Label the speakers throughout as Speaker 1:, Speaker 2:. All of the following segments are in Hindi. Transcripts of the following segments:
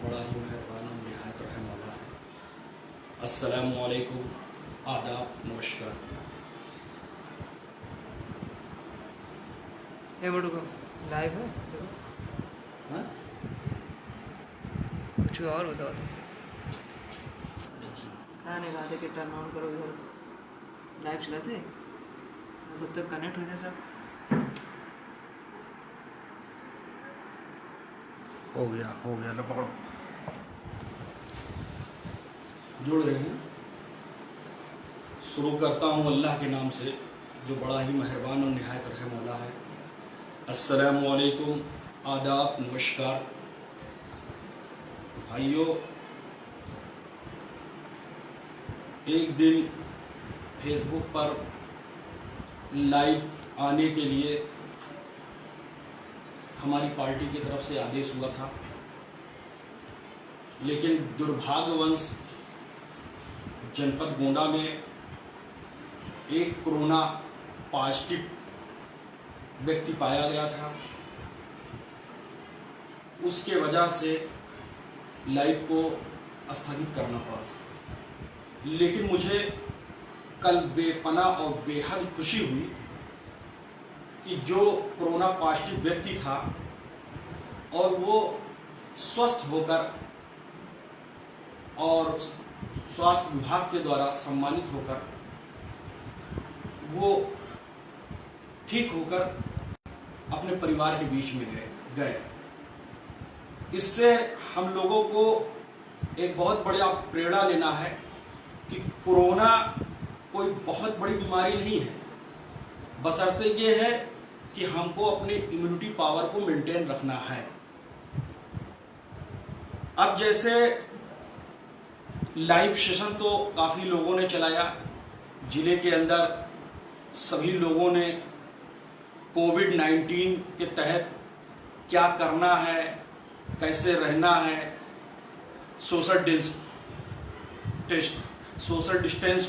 Speaker 1: बड़ा ही मेहरबान और निहायत रहम वाला है। अस्सलामु अलैकुम, आदाब, नमस्कार।
Speaker 2: ये मुझको लाइव है देखो।
Speaker 1: हाँ?
Speaker 2: कुछ और बताओ तो। खाने खा के टर्न ऑन करो इधर लाइव चलाते तब तक कनेक्ट हो जाए सब।
Speaker 1: हो गया लो पकड़ो। जुड़ रहे हैं। शुरू करता हूँ अल्लाह के नाम से जो बड़ा ही मेहरबान और निहायत रहम वाला है। अस्सलामु अलैकुम, आदाब, नमस्कार। भाइयों, एक दिन फेसबुक पर लाइव आने के लिए हमारी पार्टी की तरफ से आदेश हुआ था, लेकिन दुर्भाग्यवश जनपद गोंडा में एक कोरोना पॉजिटिव व्यक्ति पाया गया था। उसके वजह से लाइव को स्थगित करना पड़ा। लेकिन मुझे कल बेपनाह और बेहद खुशी हुई कि जो कोरोना पॉजिटिव व्यक्ति था और वो स्वस्थ होकर और स्वास्थ्य विभाग के द्वारा सम्मानित होकर वो ठीक होकर अपने परिवार के बीच में गए। इससे हम लोगों को एक बहुत बड़ा प्रेरणा लेना है कि कोरोना कोई बहुत बड़ी बीमारी नहीं है, बशर्ते ये है कि हमको अपने इम्यूनिटी पावर को मेंटेन रखना है। अब जैसे लाइव सेशन तो काफ़ी लोगों ने चलाया, जिले के अंदर सभी लोगों ने कोविड-19 के तहत क्या करना है, कैसे रहना है, सोशल डिस्टेंस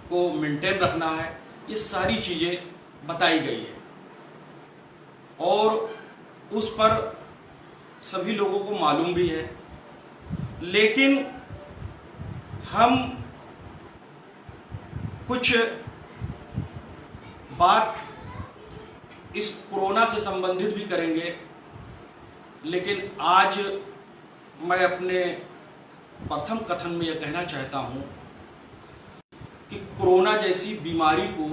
Speaker 1: को मेंटेन रखना है, ये सारी चीज़ें बताई गई है और उस पर सभी लोगों को मालूम भी है। लेकिन हम कुछ बात इस कोरोना से संबंधित भी करेंगे, लेकिन आज मैं अपने प्रथम कथन में यह कहना चाहता हूं कि कोरोना जैसी बीमारी को,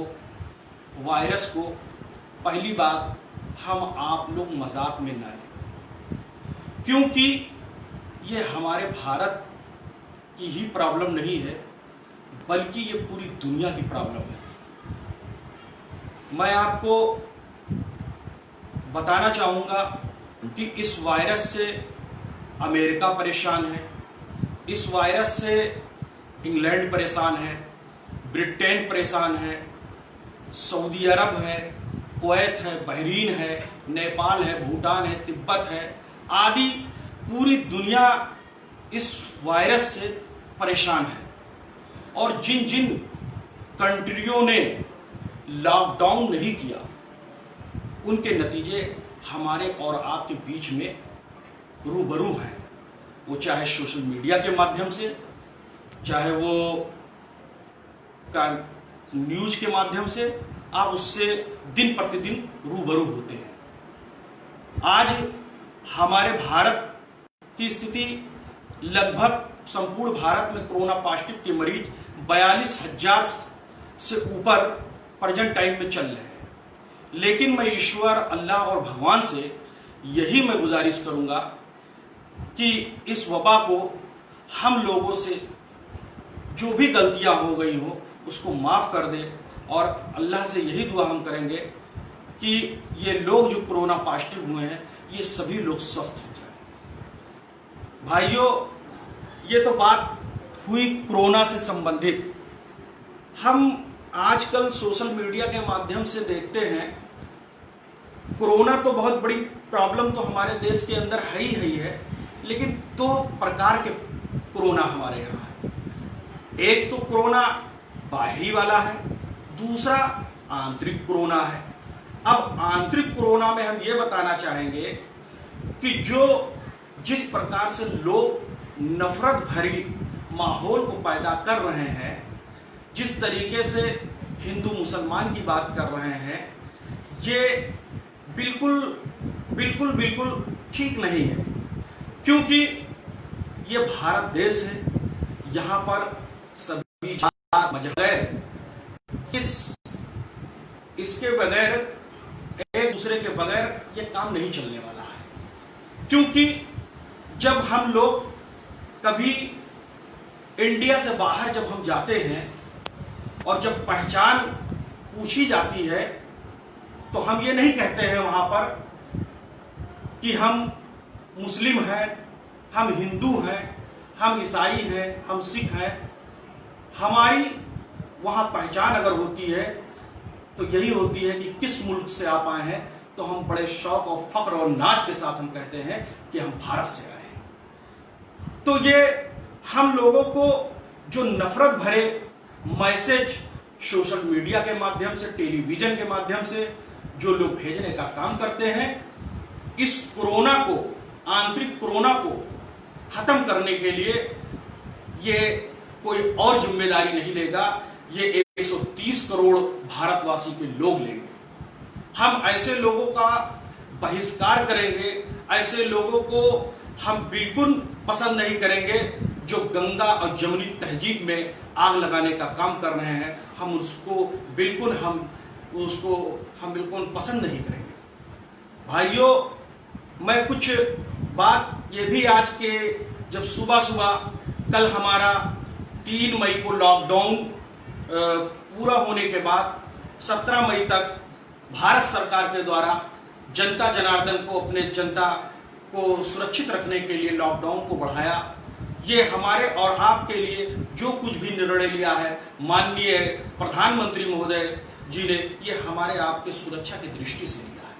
Speaker 1: वायरस को पहली बात हम आप लोग मजाक में ना लें, क्योंकि ये हमारे भारत की ही प्रॉब्लम नहीं है, बल्कि ये पूरी दुनिया की प्रॉब्लम है। मैं आपको बताना चाहूँगा कि इस वायरस से अमेरिका परेशान है, इस वायरस से इंग्लैंड परेशान है, ब्रिटेन परेशान है, सऊदी अरब है, कुवैत है, बहरीन है, नेपाल है, भूटान है, तिब्बत है आदि पूरी दुनिया इस वायरस से परेशान है। और जिन जिन कंट्रियों ने लॉकडाउन नहीं किया, उनके नतीजे हमारे और आपके बीच में रूबरू हैं। वो चाहे सोशल मीडिया के माध्यम से, चाहे वो न्यूज के माध्यम से, आप उससे दिन प्रतिदिन रूबरू होते हैं। आज हमारे भारत की स्थिति, लगभग संपूर्ण भारत में कोरोना पॉजिटिव के मरीज 42,000 से ऊपर प्रेजेंट टाइम में चल रहे हैं। लेकिन मैं ईश्वर, अल्लाह और भगवान से यही मैं गुजारिश करूंगा कि इस वबा को हम लोगों से जो भी गलतियां हो गई हो उसको माफ़ कर दे, और अल्लाह से यही दुआ हम करेंगे कि ये लोग जो कोरोना पॉजिटिव हुए हैं ये सभी लोग स्वस्थ हो जाए। भाइयों, ये तो बात हुई कोरोना से संबंधित। हम आजकल सोशल मीडिया के माध्यम से देखते हैं, कोरोना तो बहुत बड़ी प्रॉब्लम तो हमारे देश के अंदर है ही है, लेकिन दो प्रकार के कोरोना हमारे यहाँ है। एक तो कोरोना बाहरी वाला है, दूसरा आंतरिक कोरोना है। अब आंतरिक कोरोना में हम ये बताना चाहेंगे कि जो जिस प्रकार से लोग नफरत भरी माहौल को पैदा कर रहे हैं, जिस तरीके से हिंदू मुसलमान की बात कर रहे हैं, ये बिल्कुल बिल्कुल बिल्कुल ठीक नहीं है। क्योंकि ये भारत देश है, यहाँ पर सभी जात मजहब इसके बगैर, एक दूसरे के बगैर ये काम नहीं चलने वाला है। क्योंकि जब हम लोग कभी इंडिया से बाहर जब हम जाते हैं और जब पहचान पूछी जाती है, तो हम ये नहीं कहते हैं वहां पर कि हम मुस्लिम हैं, हम हिंदू हैं, हम ईसाई हैं, हम सिख हैं। हमारी वहां पहचान अगर होती है तो यही होती है कि किस मुल्क से आप आए हैं, तो हम बड़े शौक और फख्र और नाज के साथ हम कहते हैं कि हम भारत से आए हैं। तो ये हम लोगों को जो नफरत भरे मैसेज सोशल मीडिया के माध्यम से, टेलीविजन के माध्यम से जो लोग भेजने का काम करते हैं, इस कोरोना को, आंतरिक कोरोना को खत्म करने के लिए ये कोई और जिम्मेदारी नहीं लेगा, ये 130 करोड़ भारतवासी के लोग लेंगे। हम ऐसे लोगों का बहिष्कार करेंगे, ऐसे लोगों को हम बिल्कुल पसंद नहीं करेंगे जो गंगा और जमुनी तहजीब में आग लगाने का काम कर रहे हैं। हम उसको बिल्कुल पसंद नहीं करेंगे। भाइयों, मैं कुछ बात ये भी आज के जब सुबह कल हमारा 3 मई को लॉकडाउन पूरा होने के बाद 17 मई तक भारत सरकार के द्वारा जनता जनार्दन को, अपने जनता को सुरक्षित रखने के लिए लॉकडाउन को बढ़ाया। ये हमारे और आपके लिए जो कुछ भी निर्णय लिया है माननीय प्रधानमंत्री महोदय जी ने, ये हमारे आपके सुरक्षा की दृष्टि से लिया है।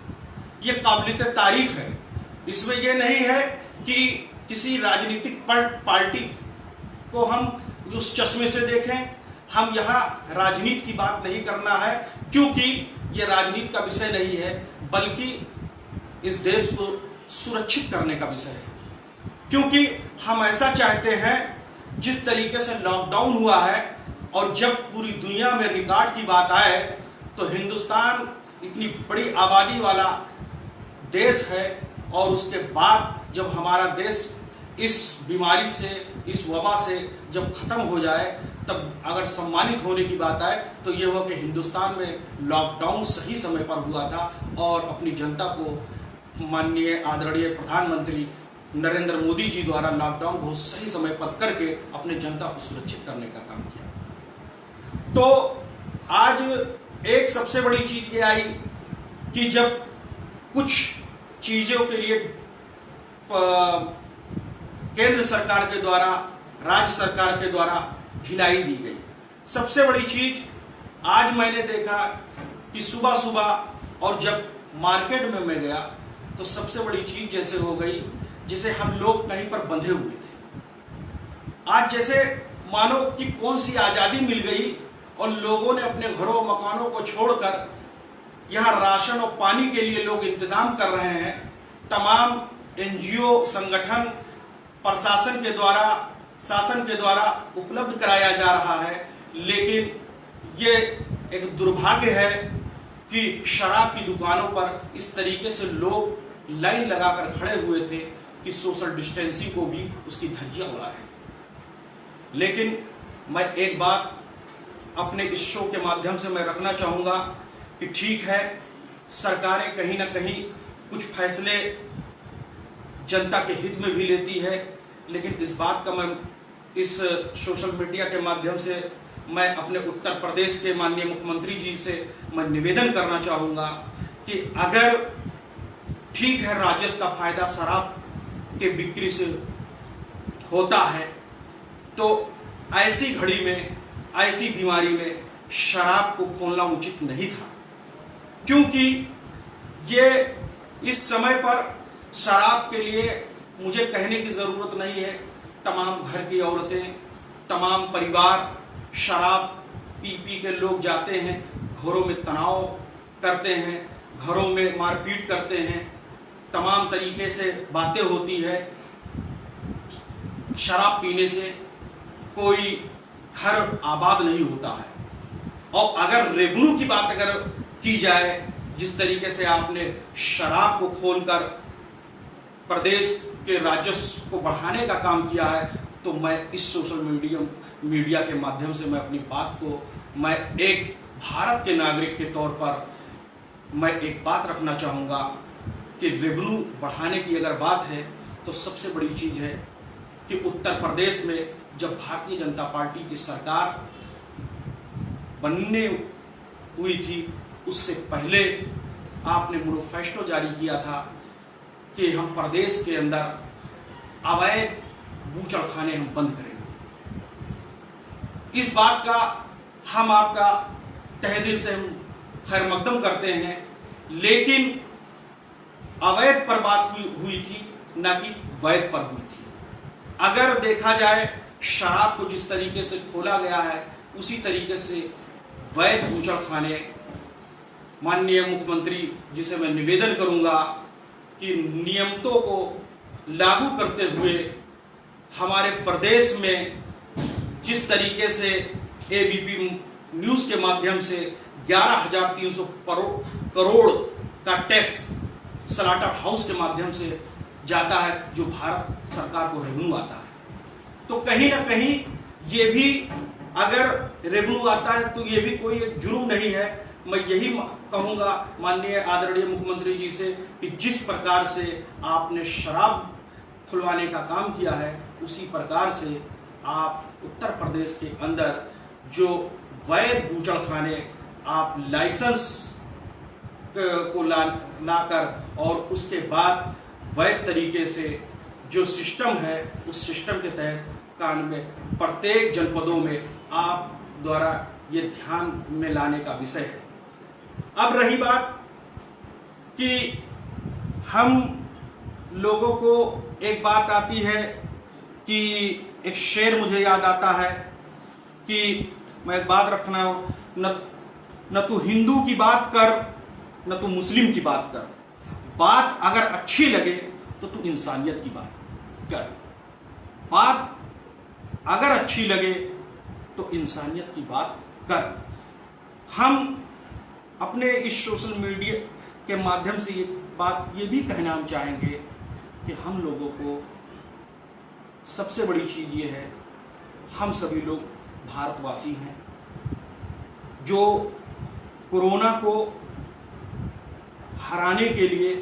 Speaker 1: ये काबिलियत तारीफ है। इसमें यह नहीं है कि किसी राजनीतिक पार्टी को हम उस चश्मे से देखें। हम यहाँ राजनीति की बात नहीं करना है, क्योंकि ये राजनीति का विषय नहीं है, बल्कि इस देश को सुरक्षित करने का विषय है। क्योंकि हम ऐसा चाहते हैं, जिस तरीके से लॉकडाउन हुआ है और जब पूरी दुनिया में रिकॉर्ड की बात आए, तो हिंदुस्तान इतनी बड़ी आबादी वाला देश है, और उसके बाद जब हमारा देश इस बीमारी से, इस वबा से जब खत्म हो जाए, तब अगर सम्मानित होने की बात आए तो ये हो कि हिंदुस्तान में लॉकडाउन सही समय पर हुआ था और अपनी जनता को माननीय आदरणीय प्रधानमंत्री नरेंद्र मोदी जी द्वारा लॉकडाउन बहुत सही समय पर करके अपने जनता को सुरक्षित करने का काम किया। तो आज एक सबसे बड़ी चीज ये आई कि जब कुछ चीजों के लिए केंद्र सरकार के द्वारा, राज्य सरकार के द्वारा ढिलाई दी गई। सबसे बड़ी चीज आज मैंने देखा कि सुबह और जब मार्केट में मैं गया, तो सबसे बड़ी चीज जैसे हो गई जिसे हम लोग कहीं पर बंधे हुए थे। आज जैसे मानो कि कौन सी आजादी मिल गई और लोगों ने अपने घरों मकानों को छोड़कर यहाँ राशन और पानी के लिए लोग इंतजाम कर रहे हैं। तमाम एनजीओ संगठन प्रशासन के द्वारा, शासन के द्वारा उपलब्ध कराया जा रहा है। लेकिन ये एक दुर्भाग्य है कि शराब की दुकानों पर इस तरीके से लोग लाइन लगाकर खड़े हुए थे कि सोशल डिस्टेंसिंग को भी उसकी धज्जियां उड़ा रहे थे। लेकिन मैं एक बात अपने इस शो के माध्यम से मैं रखना चाहूँगा कि ठीक है, सरकारें कहीं ना कहीं कुछ फैसले जनता के हित में भी लेती है, लेकिन इस बात का मैं इस सोशल मीडिया के माध्यम से मैं अपने उत्तर प्रदेश के माननीय मुख्यमंत्री जी से मैं निवेदन करना चाहूँगा कि अगर ठीक है राजस्व का फायदा शराब के बिक्री से होता है, तो ऐसी घड़ी में, ऐसी बीमारी में शराब को खोलना उचित नहीं था। क्योंकि ये इस समय पर शराब के लिए मुझे कहने की ज़रूरत नहीं है, तमाम घर की औरतें, तमाम परिवार शराब पी के लोग जाते हैं, घरों में तनाव करते हैं, घरों में मारपीट करते हैं, तमाम तरीके से बातें होती है। शराब पीने से कोई घर आबाद नहीं होता है। और अगर रेवेन्यू की बात अगर की जाए, जिस तरीके से आपने शराब को खोलकर प्रदेश के राजस्व को बढ़ाने का काम किया है, तो मैं इस सोशल मीडिया के माध्यम से मैं अपनी बात को, मैं एक भारत के नागरिक के तौर पर मैं एक बात रखना चाहूँगा कि रेवेन्यू बढ़ाने की अगर बात है तो सबसे बड़ी चीज़ है कि उत्तर प्रदेश में जब भारतीय जनता पार्टी की सरकार बनने हुई थी, उससे पहले आपने मैनिफेस्टो जारी किया था कि हम प्रदेश के अंदर अवैध बूचड़खाने हम बंद करेंगे। इस बात का हम आपका तहे दिल से हम खैर मकदम करते हैं, लेकिन अवैध पर बात हुई थी, ना कि वैध पर हुई थी। अगर देखा जाए शराब को जिस तरीके से खोला गया है, उसी तरीके से वैध बूचड़खाने, माननीय मुख्यमंत्री जी से मैं निवेदन करूंगा कि नियमों को लागू करते हुए हमारे प्रदेश में जिस तरीके से एबीपी न्यूज के माध्यम से 11,300 करोड़ का टैक्स स्लाटर हाउस के माध्यम से जाता है, जो भारत सरकार को रेवेन्यू आता है, तो कहीं ना कहीं ये भी अगर रेवेन्यू आता है तो ये भी कोई जुर्म नहीं है। मैं यही कहूंगा माननीय आदरणीय मुख्यमंत्री जी से कि जिस प्रकार से आपने शराब खुलवाने का काम किया है, उसी प्रकार से आप उत्तर प्रदेश के अंदर जो वैध बूचड़खाने आप लाइसेंस को लाकर और उसके बाद वैध तरीके से जो सिस्टम है, उस सिस्टम के तहत कानून में प्रत्येक जनपदों में आप द्वारा ये ध्यान में लाने का विषय है। अब रही बात कि हम लोगों को एक बात आती है कि एक शेर मुझे याद आता है कि मैं एक बात रखना, न तू हिंदू की बात कर, न तू मुस्लिम की बात कर, बात अगर अच्छी लगे तो तू इंसानियत की बात कर, बात अगर अच्छी लगे तो इंसानियत की बात कर। हम अपने इस सोशल मीडिया के माध्यम से ये भी कहना हम चाहेंगे कि हम लोगों को सबसे बड़ी चीज़ ये है, हम सभी लोग भारतवासी हैं। जो कोरोना को हराने के लिए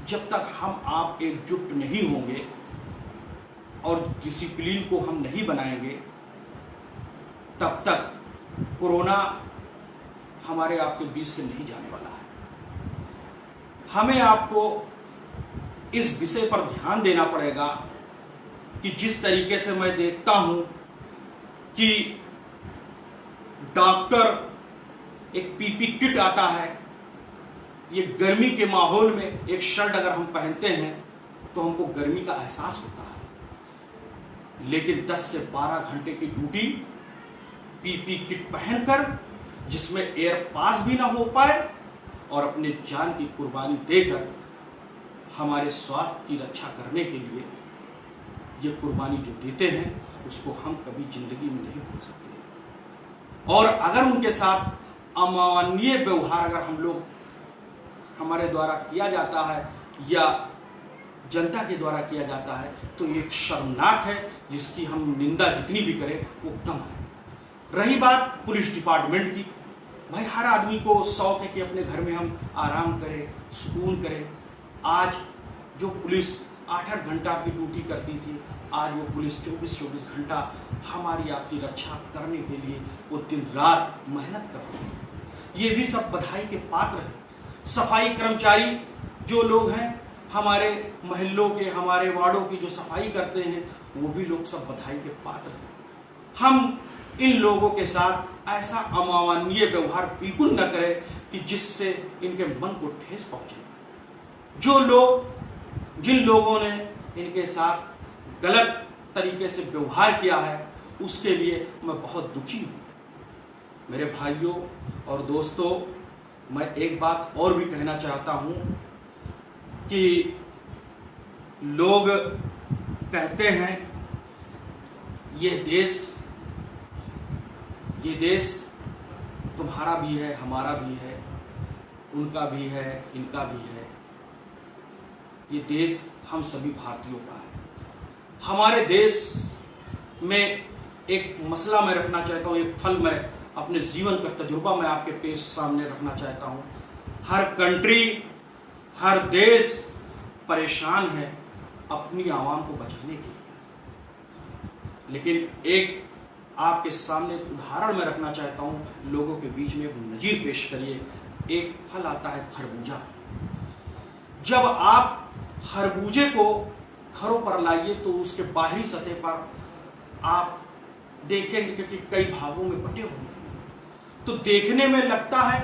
Speaker 1: जब तक हम आप एकजुट नहीं होंगे और डिसिप्लिन को हम नहीं बनाएंगे, तब तक कोरोना हमारे आपके बीच से नहीं जाने वाला है। हमें आपको इस विषय पर ध्यान देना पड़ेगा कि जिस तरीके से मैं देखता हूं कि डॉक्टर एक पीपी किट आता है, ये गर्मी के माहौल में एक शर्ट अगर हम पहनते हैं तो हमको गर्मी का एहसास होता है, लेकिन 10 से 12 घंटे की ड्यूटी पीपी किट पहनकर, जिसमें एयर पास भी ना हो पाए और अपने जान की कुर्बानी देकर हमारे स्वास्थ्य की रक्षा करने के लिए ये कुर्बानी जो देते हैं, उसको हम कभी जिंदगी में नहीं भूल सकते। और अगर उनके साथ अमानवीय व्यवहार अगर हम लोग हमारे द्वारा किया जाता है या जनता के द्वारा किया जाता है, तो ये शर्मनाक है, जिसकी हम निंदा जितनी भी करें वो कम है। रही बात पुलिस डिपार्टमेंट की, भाई हर आदमी को शौक है कि अपने घर में हम आराम करें, सुकून करें। आज जो पुलिस 8-8 घंटा की ड्यूटी करती थी, आज वो पुलिस 24-24 घंटा हमारी आपकी रक्षा करने के लिए वो दिन रात मेहनत कर रही है। ये भी सब बधाई के पात्र हैं। सफाई कर्मचारी जो लोग हैं, हमारे मोहल्लों के, हमारे वार्डों की जो सफाई करते हैं, वो भी लोग सब बधाई के पात्र हैं। हम इन लोगों के साथ ऐसा अमानवीय व्यवहार बिल्कुल न करें कि जिससे इनके मन को ठेस पहुंचे। जिन लोगों ने इनके साथ गलत तरीके से व्यवहार किया है, उसके लिए मैं बहुत दुखी हूं। मेरे भाइयों और दोस्तों, मैं एक बात और भी कहना चाहता हूं कि लोग कहते हैं ये देश तुम्हारा भी है, हमारा भी है, उनका भी है, इनका भी है। ये देश हम सभी भारतीयों का है। हमारे देश में एक मसला मैं रखना चाहता हूँ, एक फल मैं अपने जीवन का तजुर्बा मैं आपके पेश सामने रखना चाहता हूँ। हर कंट्री, हर देश परेशान है अपनी आवाम को बचाने के लिए, लेकिन एक आपके सामने उदाहरण मैं रखना चाहता हूँ, लोगों के बीच में एक नजीर पेश करिए। एक फल आता है खरबूजा। जब आप खरबूजे को घरों पर लाइए तो उसके बाहरी सतह पर आप देखेंगे कि कई भागों में बटे हुए हैं। तो देखने में लगता है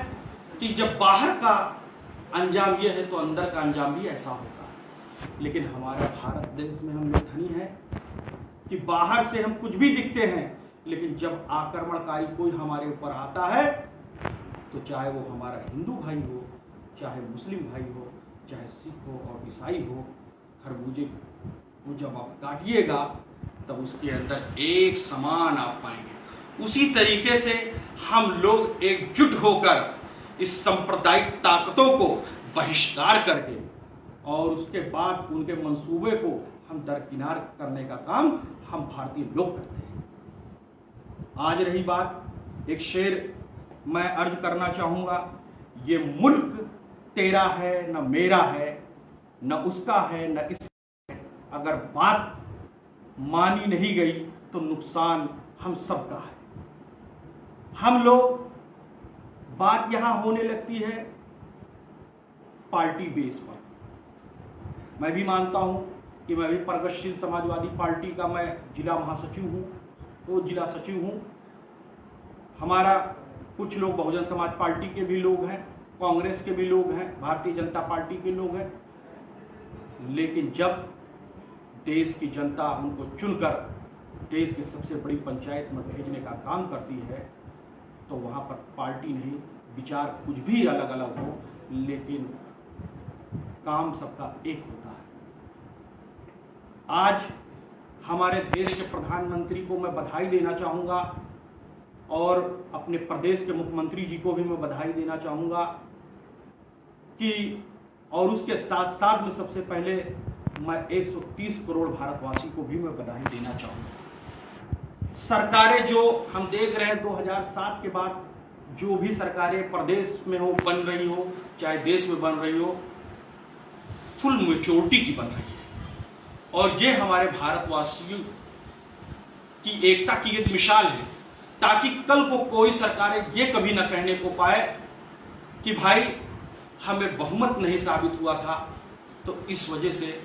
Speaker 1: कि जब बाहर का अंजाम यह है तो अंदर का अंजाम भी ऐसा होगा। लेकिन हमारा भारत देश में हम धनी है कि बाहर से हम कुछ भी दिखते हैं, लेकिन जब आक्रमणकारी कोई हमारे ऊपर आता है तो चाहे वो हमारा हिंदू भाई हो, चाहे मुस्लिम भाई हो, चाहे सिख हो और ईसाई हो, खरबूजे को जब आप काटिएगा तब उसके अंदर एक समान आप पाएंगे। उसी तरीके से हम लोग एकजुट होकर इस सांप्रदायिक ताकतों को बहिष्कार करके और उसके बाद उनके मंसूबे को हम दरकिनार करने का काम हम भारतीय लोग करते हैं। आज रही बात, एक शेर मैं अर्ज करना चाहूंगा। ये मुल्क तेरा है न मेरा है, न उसका है न इसका है। अगर बात मानी नहीं गई तो नुकसान हम सबका है। हम लोग बात यहां होने लगती है पार्टी बेस पर। मैं भी मानता हूं कि मैं भी प्रगतिशील समाजवादी पार्टी का मैं जिला महासचिव हूं, तो जिला सचिव हूं। हमारा कुछ लोग बहुजन समाज पार्टी के भी लोग हैं, कांग्रेस के भी लोग हैं, भारतीय जनता पार्टी के लोग हैं। लेकिन जब देश की जनता उनको चुनकर देश की सबसे बड़ी पंचायत में भेजने का काम करती है तो वहाँ पर पार्टी नहीं, विचार कुछ भी अलग अलग हो, लेकिन काम सबका एक होता है। आज हमारे देश के प्रधानमंत्री को मैं बधाई देना चाहूँगा और अपने प्रदेश के मुख्यमंत्री जी को भी मैं बधाई देना चाहूँगा कि और उसके साथ साथ में सबसे पहले मैं 130 करोड़ भारतवासी को भी मैं बधाई देना चाहूँगा। सरकारें जो हम देख रहे हैं 2007 के बाद जो भी सरकारें प्रदेश में हो, बन रही हो, चाहे देश में बन रही हो, फुल मैच्योरिटी की बन रही है। और ये हमारे भारतवासियों की एकता की एक मिसाल है, ताकि कल को कोई सरकारें ये कभी ना कहने को पाए कि भाई हमें बहुमत नहीं साबित हुआ था तो इस वजह से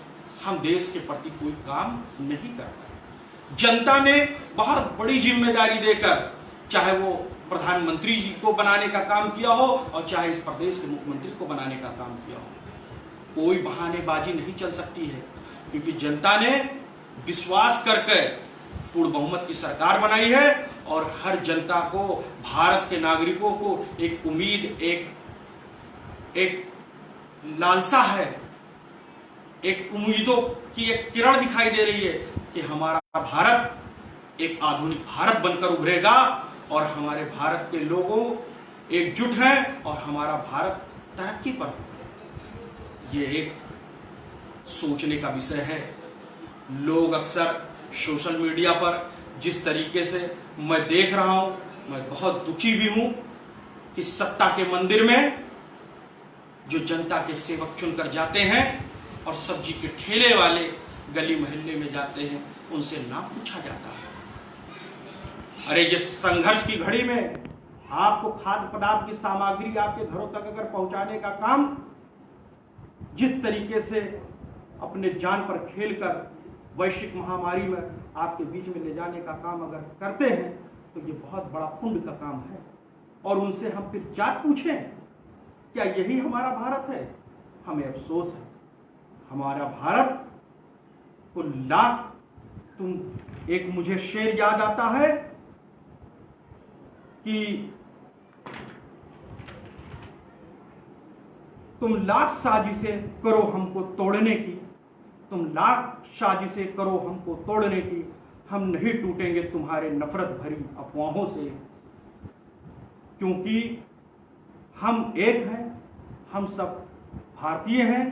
Speaker 1: हम देश के प्रति कोई काम नहीं कर पाए। जनता ने बहुत बड़ी जिम्मेदारी देकर चाहे वो प्रधानमंत्री जी को बनाने का काम किया हो और चाहे इस प्रदेश के मुख्यमंत्री को बनाने का काम किया हो। कोई बहानेबाजी नहीं चल सकती है, क्योंकि जनता ने विश्वास करके पूर्ण बहुमत की सरकार बनाई है और हर जनता को, भारत के नागरिकों को एक उम्मीद, एक लालसा है, एक उम्मीदों की एक किरण दिखाई दे रही है कि हमारा भारत एक आधुनिक भारत बनकर उभरेगा और हमारे भारत के लोगों एकजुट हैं और हमारा भारत तरक्की पर होगा। ये एक सोचने का विषय है। लोग अक्सर सोशल मीडिया पर जिस तरीके से मैं देख रहा हूं, मैं बहुत दुखी भी हूं कि सत्ता के मंदिर में जो जनता के सेवक चुनकर जाते हैं और सब्जी के ठेले वाले गली मोहल्ले में जाते हैं, उनसे ना पूछा जाता है। अरे ये संघर्ष की घड़ी में आपको खाद्य पदार्थ की सामग्री आपके घरों तक अगर पहुंचाने का काम जिस तरीके से अपने जान पर खेलकर वैश्विक महामारी में आपके बीच में ले जाने का काम अगर करते हैं तो ये बहुत बड़ा पुण्य का काम है। और उनसे हम फिर जात पूछें, क्या यही हमारा भारत है? हमें अफसोस है, हमारा भारत को एक मुझे शेर याद आता है कि तुम लाख साजिशें करो हमको तोड़ने की, तुम लाख साजिशें करो हमको तोड़ने की, हम नहीं टूटेंगे तुम्हारे नफरत भरी अफवाहों से, क्योंकि हम एक हैं, हम सब भारतीय हैं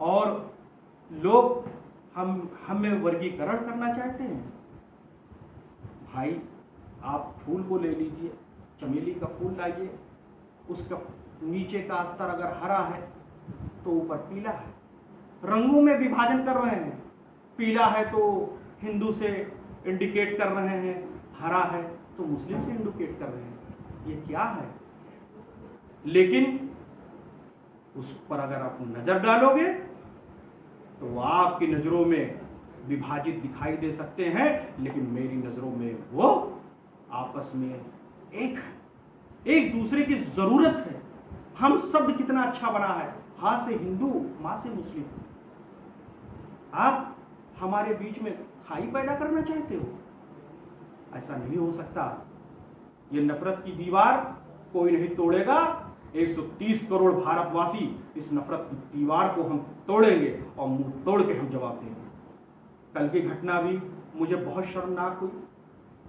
Speaker 1: और लोग हमें वर्गीकरण करना चाहते हैं। भाई आप फूल को ले लीजिए, चमेली का फूल लाइए, उसका नीचे का अस्तर अगर हरा है तो ऊपर पीला है। रंगों में विभाजन कर रहे हैं, पीला है तो हिंदू से इंडिकेट कर रहे हैं, हरा है तो मुस्लिम से इंडिकेट कर रहे हैं। ये क्या है? लेकिन उस पर अगर आप नजर डालोगे तो वो आपकी नजरों में विभाजित दिखाई दे सकते हैं, लेकिन मेरी नजरों में वो आपस में एक है, एक दूसरे की जरूरत है। हम शब्द कितना अच्छा बना है, हा से हिंदू, मां से मुस्लिम। आप हमारे बीच में खाई पैदा करना चाहते हो? ऐसा नहीं हो सकता। ये नफरत की दीवार कोई नहीं तोड़ेगा। 130 करोड़ भारतवासी इस नफरत की दीवार को हम तोड़ेंगे और मुंह तोड़ के हम जवाब देंगे। कल की घटना भी मुझे बहुत शर्मनाक हुई।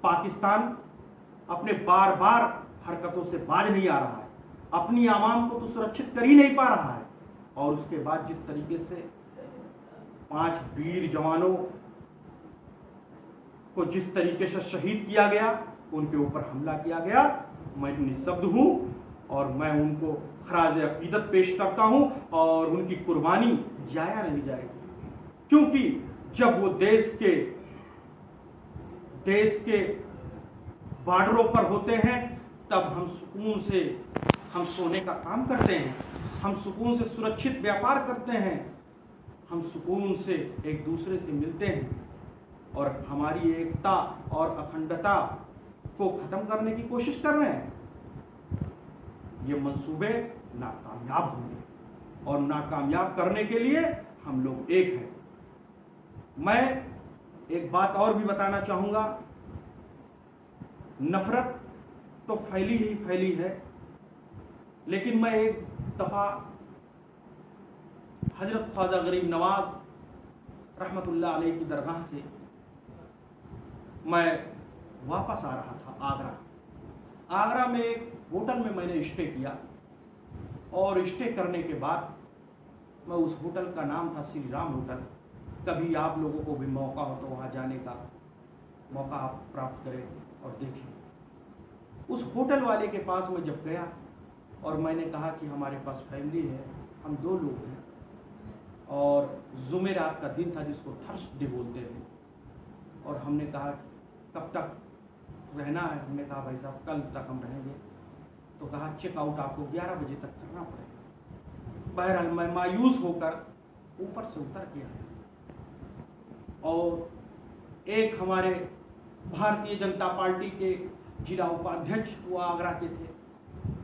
Speaker 1: पाकिस्तान अपने बार बार हरकतों से बाज नहीं आ रहा है, अपनी आवाम को तो सुरक्षित कर ही नहीं पा रहा है, और उसके बाद जिस तरीके से 5 वीर जवानों को जिस तरीके से शहीद किया गया, उनके ऊपर हमला किया गया, मैं निःशब्द हूं और मैं उनको खराज अकीदत पेश करता हूं और उनकी कुर्बानी जाया नहीं जाएगी। क्योंकि जब वो देश के बॉर्डरों पर होते हैं तब हम सुकून से हम सोने का काम करते हैं, हम सुकून से सुरक्षित व्यापार करते हैं, हम सुकून से एक दूसरे से मिलते हैं और हमारी एकता और अखंडता को खत्म करने की कोशिश कर रहे हैं। ये मंसूबे नाकामयाब होंगे और नाकामयाब करने के लिए हम लोग एक हैं। मैं एक बात और भी बताना चाहूंगा, नफरत तो फैली ही फैली है, लेकिन मैं एक दफा हजरत ख्वाजा गरीब नवाज रहमतुल्लाह अलैह की दरगाह से मैं वापस आ रहा था आगरा में एक होटल में मैंने स्टे किया और स्टे करने के बाद मैं उस होटल का नाम था श्री राम होटल। कभी आप लोगों को भी मौका हो तो वहाँ जाने का मौका आप प्राप्त करें और देखें। उस होटल वाले के पास मैं जब गया और मैंने कहा कि हमारे पास फैमिली है, हम 2 लोग हैं और जुमेरात का दिन था जिसको थर्सडे बोलते हैं, और हमने कहा कब तक रहना है? हमने कहा भाई साहब कल तक हम रहेंगे। तो कहा चेकआउट आपको 11 बजे तक करना पड़ेगा। बहरहाल मैं मायूस होकर ऊपर से उतर गया और एक हमारे भारतीय जनता पार्टी के जिला उपाध्यक्ष वो आगरा के थे,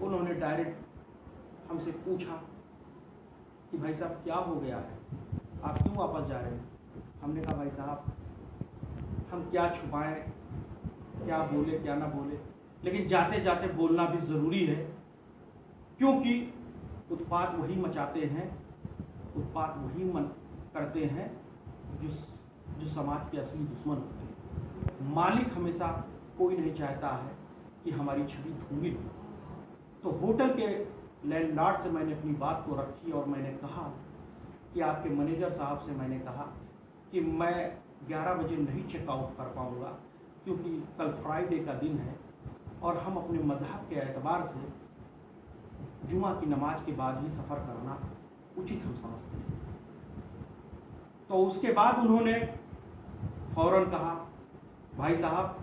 Speaker 1: उन्होंने डायरेक्ट हमसे पूछा कि भाई साहब क्या हो गया है, आप क्यों वापस जा रहे हैं? हमने कहा भाई साहब हम क्या छुपाएं, क्या बोले क्या ना बोले, लेकिन जाते जाते बोलना भी ज़रूरी है, क्योंकि उत्पात वही मचाते हैं, उत्पात वही करते हैं जो समाज के असली दुश्मन होते हैं। मालिक हमेशा कोई नहीं चाहता है कि हमारी छवि धूमिल हो। तो होटल के लैंडलॉर्ड से मैंने अपनी बात को रखी और मैंने कहा कि आपके मैनेजर साहब से मैंने कहा कि मैं 11 बजे नहीं चेकआउट कर पाऊँगा, क्योंकि कल फ्राइडे का दिन है और हम अपने मज़हब के एतबार से जुमा की नमाज के बाद ही सफ़र करना उचित हम समझते हैं। तो उसके बाद उन्होंने फौरन कहा भाई साहब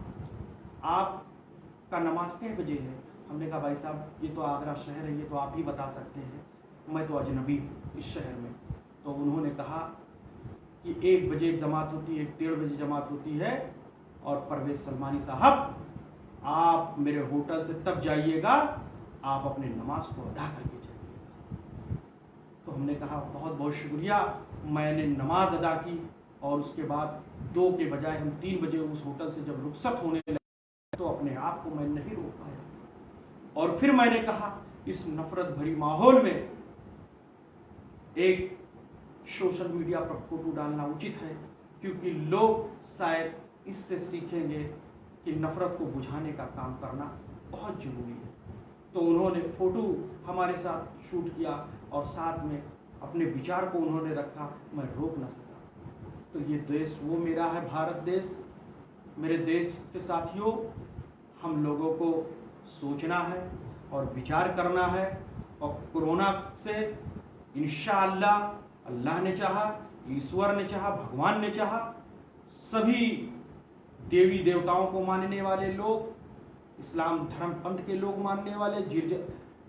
Speaker 1: आपका नमाज कितने बजे है? हमने कहा भाई साहब ये तो आगरा शहर है, ये तो आप ही बता सकते हैं, मैं तो अजनबी हूँ इस शहर में। तो उन्होंने कहा कि 1 बजे जमात होती है, 1:30 बजे जमात होती है, और परवेज सलमानी साहब आप मेरे होटल से तब जाइएगा आप अपने नमाज को अदा करके जाइएगा। तो हमने कहा बहुत बहुत शुक्रिया। मैंने नमाज अदा की और उसके बाद 2 के बजाय हम 3 बजे उस होटल से जब रुखसत होने लगे तो अपने आप को मैं नहीं रोक पाया। और फिर मैंने कहा इस नफरत भरी माहौल में एक सोशल मीडिया पर फोटो डालना उचित है, क्योंकि लोग शायद
Speaker 3: इससे सीखेंगे कि नफ़रत को बुझाने का काम करना बहुत ज़रूरी है। तो उन्होंने फ़ोटो हमारे साथ शूट किया और साथ में अपने विचार को उन्होंने रखा, मैं रोक न सका। तो ये देश वो मेरा है, भारत देश। मेरे देश के साथियों, हम लोगों को सोचना है और विचार करना है, और कोरोना से इंशाअल्लाह, अल्लाह ने चाहा, ईश्वर ने चाहा, भगवान ने चाहा, सभी देवी देवताओं को मानने वाले लोग, इस्लाम धर्म पंथ के लोग मानने वाले,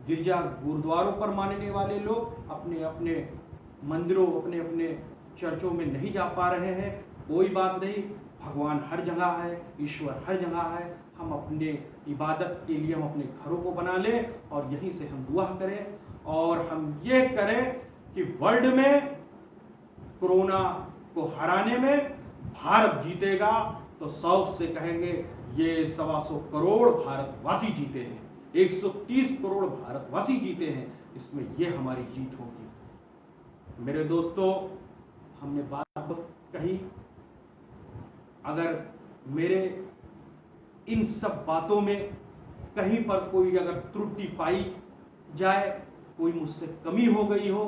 Speaker 3: गिरजा गुरुद्वारों पर मानने वाले लोग अपने अपने मंदिरों, अपने अपने चर्चों में नहीं जा पा रहे हैं। कोई बात नहीं, भगवान हर जगह है, ईश्वर हर जगह है। हम अपने इबादत के लिए हम अपने घरों को बना लें और यहीं से हम दुआ करें, और हम ये करें कि वर्ल्ड में कोरोना को हराने में भारत जीतेगा। तो शौक से कहेंगे ये 125 करोड़ भारतवासी जीते हैं, 130 करोड़ भारतवासी जीते हैं, इसमें ये हमारी जीत होगी। मेरे दोस्तों, हमने बात कही, अगर मेरे इन सब बातों में कहीं पर कोई अगर त्रुटि पाई जाए, कोई मुझसे कमी हो गई हो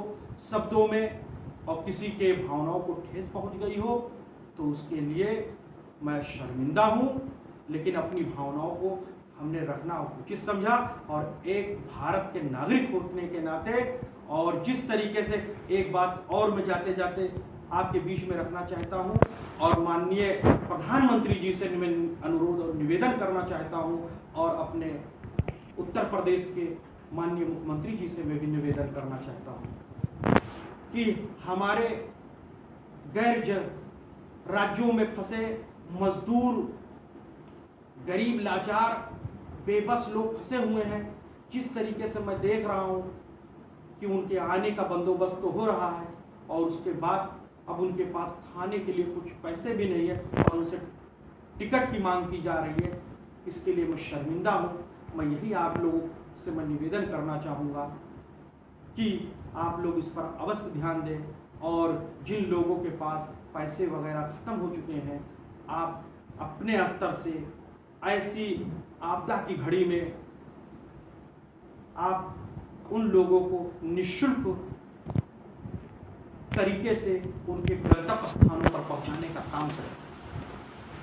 Speaker 3: शब्दों में, और किसी के भावनाओं को ठेस पहुंच गई हो, तो उसके लिए मैं शर्मिंदा हूं। लेकिन अपनी भावनाओं को हमने रखना उचित समझा, और एक भारत के नागरिक होने के नाते, और जिस तरीके से एक बात और मैं जाते जाते आपके बीच में रखना चाहता हूं, और माननीय प्रधानमंत्री जी से मैं अनुरोध और निवेदन करना चाहता हूं, और अपने उत्तर प्रदेश के माननीय मुख्यमंत्री जी से मैं भी निवेदन करना चाहता हूं कि हमारे गैर राज्यों में फंसे मजदूर, गरीब, लाचार, बेबस लोग फंसे हुए हैं। जिस तरीके से मैं देख रहा हूं कि उनके आने का बंदोबस्त तो हो रहा है, और उसके बाद अब उनके पास खाने के लिए कुछ पैसे भी नहीं है, और उनसे टिकट की मांग की जा रही है। इसके लिए मैं शर्मिंदा हूं। मैं यही आप लोगों से मैं निवेदन करना चाहूँगा कि आप लोग इस पर अवश्य ध्यान दें, और जिन लोगों के पास पैसे वगैरह ख़त्म हो चुके हैं, आप अपने स्तर से ऐसी आपदा की घड़ी में आप उन लोगों को निःशुल्क तरीके से उनके गंतव्य स्थानों पर पहुंचाने का काम करें,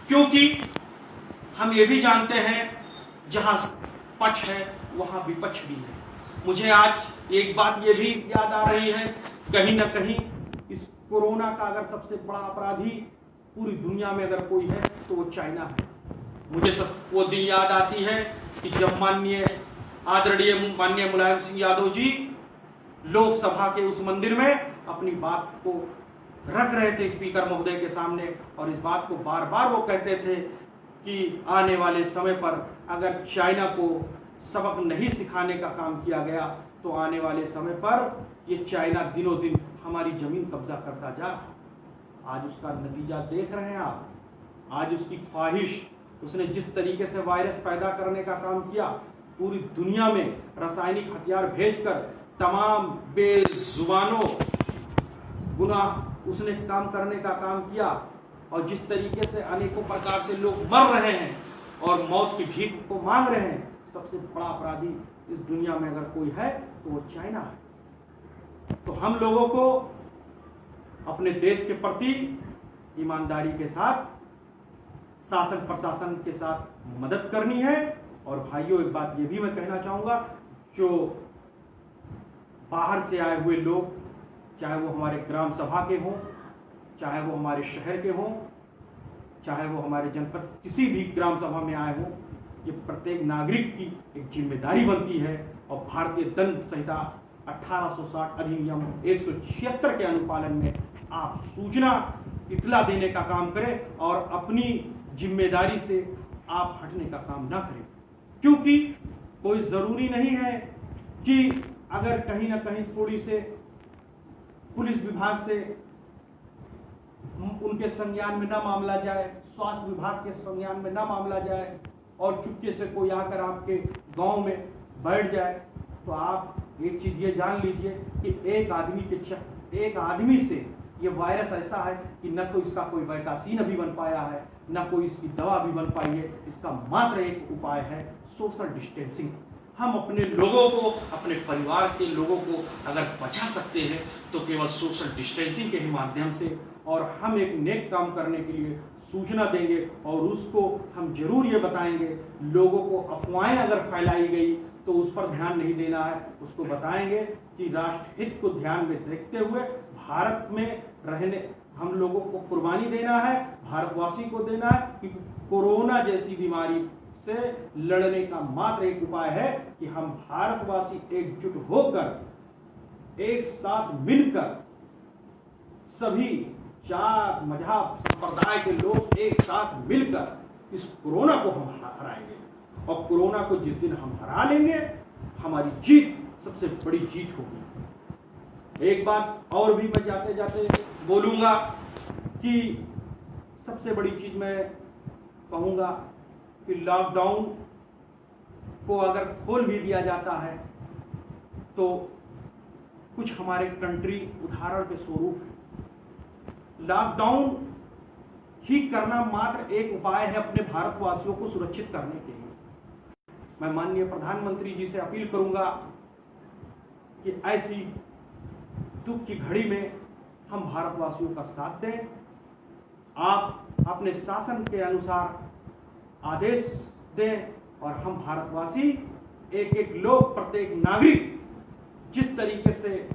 Speaker 1: क्योंकि हम ये भी जानते हैं जहां पक्ष है वहां विपक्ष भी है। मुझे आज एक बात ये भी याद आ रही है, कहीं ना कहीं इस कोरोना का अगर सबसे बड़ा अपराधी पूरी दुनिया में अगर कोई है तो वो चाइना है। मुझे सब वो दिन याद आती है कि जब माननीय मुलायम सिंह यादव जी लोकसभा के उस मंदिर में अपनी बात को रख रहे थे स्पीकर महोदय के सामने, और इस बात को बार बार वो कहते थे कि आने वाले समय पर अगर चाइना को सबक नहीं सिखाने का काम किया गया तो आने वाले समय पर ये चाइना दिनों दिन हमारी जमीन कब्जा करता जा रहा। आज उसका नतीजा देख रहे हैं आप। आज उसकी ख्वाहिश, उसने जिस तरीके से वायरस पैदा करने का काम किया, पूरी दुनिया में रासायनिक हथियार भेजकर तमाम बेजुबानों गुनाह उसने काम करने का काम किया, और जिस तरीके से अनेकों प्रकार से लोग मर रहे हैं और मौत की भीख को मांग रहे हैं, सबसे बड़ा अपराधी इस दुनिया में अगर कोई है तो वो चाइना है। तो हम लोगों को अपने देश के प्रति ईमानदारी के साथ, शासन प्रशासन के साथ मदद करनी है। और भाइयों, एक बात ये भी मैं कहना चाहूँगा, जो बाहर से आए हुए लोग, चाहे वो हमारे ग्राम सभा के हों, चाहे वो हमारे शहर के हों, चाहे वो हमारे जनपद किसी भी ग्राम सभा में आए हों, ये प्रत्येक नागरिक की एक जिम्मेदारी बनती है। और भारतीय दंड संहिता 1860 अधिनियम 176 के अनुपालन में आप सूचना इतला देने का काम करें, और अपनी जिम्मेदारी से आप हटने का काम ना करें। क्योंकि कोई ज़रूरी नहीं है कि अगर कहीं ना कहीं थोड़ी से पुलिस विभाग से उनके संज्ञान में ना मामला जाए, स्वास्थ्य विभाग के संज्ञान में ना मामला जाए, और चुपके से कोई आकर आपके गांव में बैठ जाए, तो आप एक चीज़ ये जान लीजिए कि एक आदमी से
Speaker 3: ये वायरस ऐसा है कि न तो इसका कोई वैक्सीन अभी बन पाया है, न कोई इसकी दवा भी बन पाई है। इसका मात्र एक उपाय है सोशल डिस्टेंसिंग। हम अपने लोगों को, अपने परिवार के लोगों को अगर बचा सकते हैं तो केवल सोशल डिस्टेंसिंग के ही माध्यम से, और हम एक नेक काम करने के लिए सूचना देंगे और उसको हम जरूर ये बताएंगे। लोगों को अफवाहें अगर फैलाई गई तो उस पर ध्यान नहीं देना है, उसको बताएंगे कि राष्ट्र हित को ध्यान में देखते हुए भारत में रहने हम लोगों को कुर्बानी देना है, भारतवासी को देना है, क्योंकि कोरोना जैसी बीमारी से लड़ने का मात्र एक उपाय है कि हम भारतवासी एकजुट होकर, एक साथ मिलकर, सभी जात मजहब संप्रदाय के लोग एक साथ मिलकर इस कोरोना को हम हराएंगे। और कोरोना को जिस दिन हम हरा लेंगे, हमारी जीत सबसे बड़ी जीत होगी। एक बात और भी मैं जाते जाते बोलूंगा कि सबसे बड़ी चीज मैं कहूंगा कि लॉकडाउन को अगर खोल भी दिया जाता है तो कुछ हमारे कंट्री उदाहरण के स्वरूप है। लॉकडाउन ही करना मात्र एक उपाय है अपने भारतवासियों को सुरक्षित करने के लिए। मैं माननीय प्रधानमंत्री जी से अपील करूंगा कि ऐसी दुख की घड़ी में हम भारतवासियों का साथ दें। आप अपने शासन के अनुसार आदेश दें और हम भारतवासी एक एक लोग, प्रत्येक नागरिक, जिस तरीके से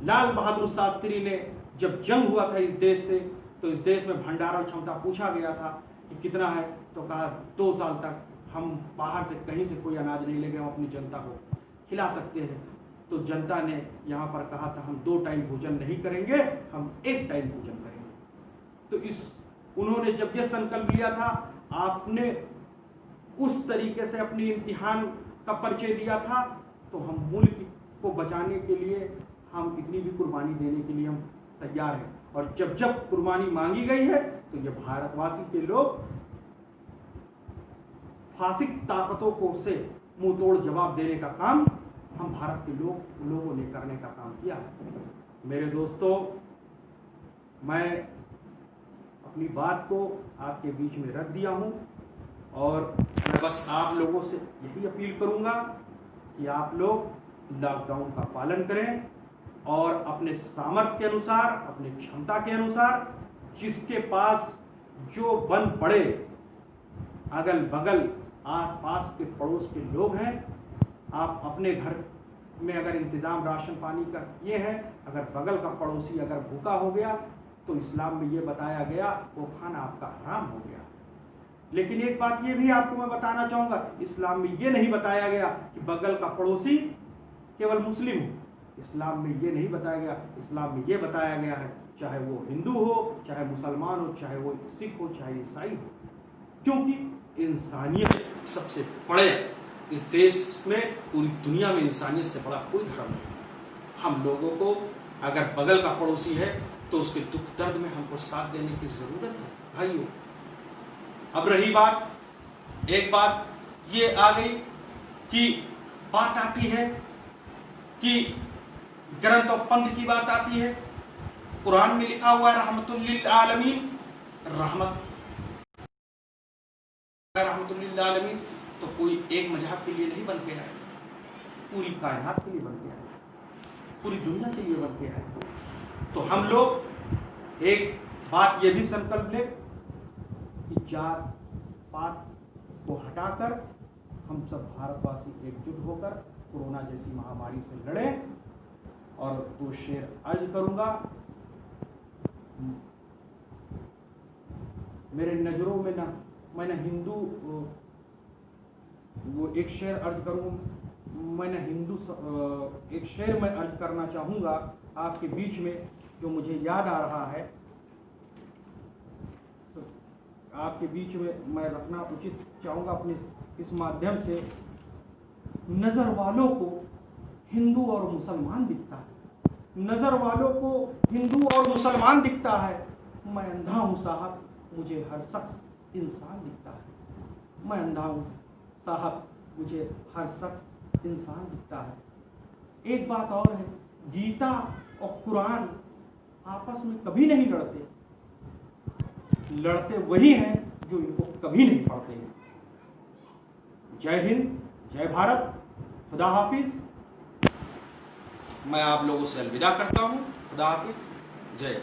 Speaker 3: लाल बहादुर शास्त्री ने जब जंग हुआ था इस देश से, तो इस देश में भंडारण क्षमता पूछा गया था कि कितना है, तो कहा 2 साल तक हम बाहर से कहीं से कोई अनाज नहीं लेंगे, हम अपनी जनता को खिला सकते हैं। तो जनता ने यहाँ पर कहा था हम 2 टाइम भोजन नहीं करेंगे, हम 1 टाइम भोजन करेंगे। तो उन्होंने जब यह संकल्प लिया था, आपने उस तरीके से अपनी इम्तिहान का परिचय दिया था, तो हम मुल्क को बचाने के लिए हम इतनी भी कुर्बानी देने के लिए हम तैयार हैं। और जब जब कुर्बानी मांगी गई है तो ये भारतवासी के लोग फासिक ताकतों को से मुंह तोड़ जवाब देने का काम हम भारत के लोगों ने करने का काम किया है। मेरे दोस्तों, मैं अपनी बात को आपके बीच में रख दिया हूं और मैं बस आप लोगों से यही अपील करूंगा कि आप लोग लॉकडाउन का पालन करें और अपने सामर्थ्य के अनुसार, अपने क्षमता के अनुसार, जिसके पास जो बन पड़े, अगल बगल आसपास के पड़ोस के लोग हैं, आप अपने घर में अगर इंतजाम राशन पानी का ये है, अगर बगल का पड़ोसी अगर भूखा हो गया तो इस्लाम में ये बताया गया वो खाना आपका हराम हो गया। लेकिन एक बात ये भी आपको मैं बताना चाहूंगा, इस्लाम में ये नहीं बताया गया कि बगल का पड़ोसी केवल मुस्लिम हो। इस्लाम में ये नहीं बताया गया, इस्लाम में ये बताया गया है चाहे वो हिंदू हो, चाहे मुसलमान हो, चाहे वो सिख हो, चाहे ईसाई हो, क्योंकि इंसानियत सबसे बड़े इस देश में, पूरी दुनिया में इंसानियत से बड़ा कोई धर्म नहीं। हम लोगों को अगर बगल का पड़ोसी है तो उसके दुख दर्द में हमको साथ देने की जरूरत है भाइयों। अब रही बात, एक बात ये आ गई कि बात आती है कि ग्रंथ और पंथ की बात आती है। कुरान में लिखा हुआ है रहमतुल लिल आलमीन, रहमतुल लिल आलमीन, तो कोई एक मजहब के लिए नहीं बन के आए, पूरी कायनात के लिए बन के आए, पूरी दुनिया के लिए बन के आए। तो हम लोग एक बात ये भी संकल्प लें कि जात पात को हटाकर हम सब भारतवासी एकजुट होकर कोरोना जैसी महामारी से लड़ें। और 2 शेर अर्ज करूंगा, मेरे नजरों में ना, मैं ना हिंदू, वो एक शेर अर्ज करूं, मैं ना हिंदू, एक शेर मैं अर्ज करना चाहूंगा आपके बीच में, जो मुझे याद आ रहा है, आपके बीच में मैं रखना उचित चाहूंगा अपने इस माध्यम से। नजर वालों को हिंदू और मुसलमान दिखता है, नजर वालों को हिंदू और मुसलमान दिखता है, मैं अंधा हूं साहब, मुझे हर शख्स इंसान दिखता है। मैं अंधा हूं साहब, मुझे हर शख्स इंसान दिखता है। एक बात और है, गीता और कुरान आपस में कभी नहीं लड़ते, लड़ते वही हैं जो इनको कभी नहीं पढ़ते हैं। जय हिंद, जय भारत, खुदा हाफिज।
Speaker 1: मैं आप लोगों से अलविदा करता हूँ। खुदा हाफिज, जय।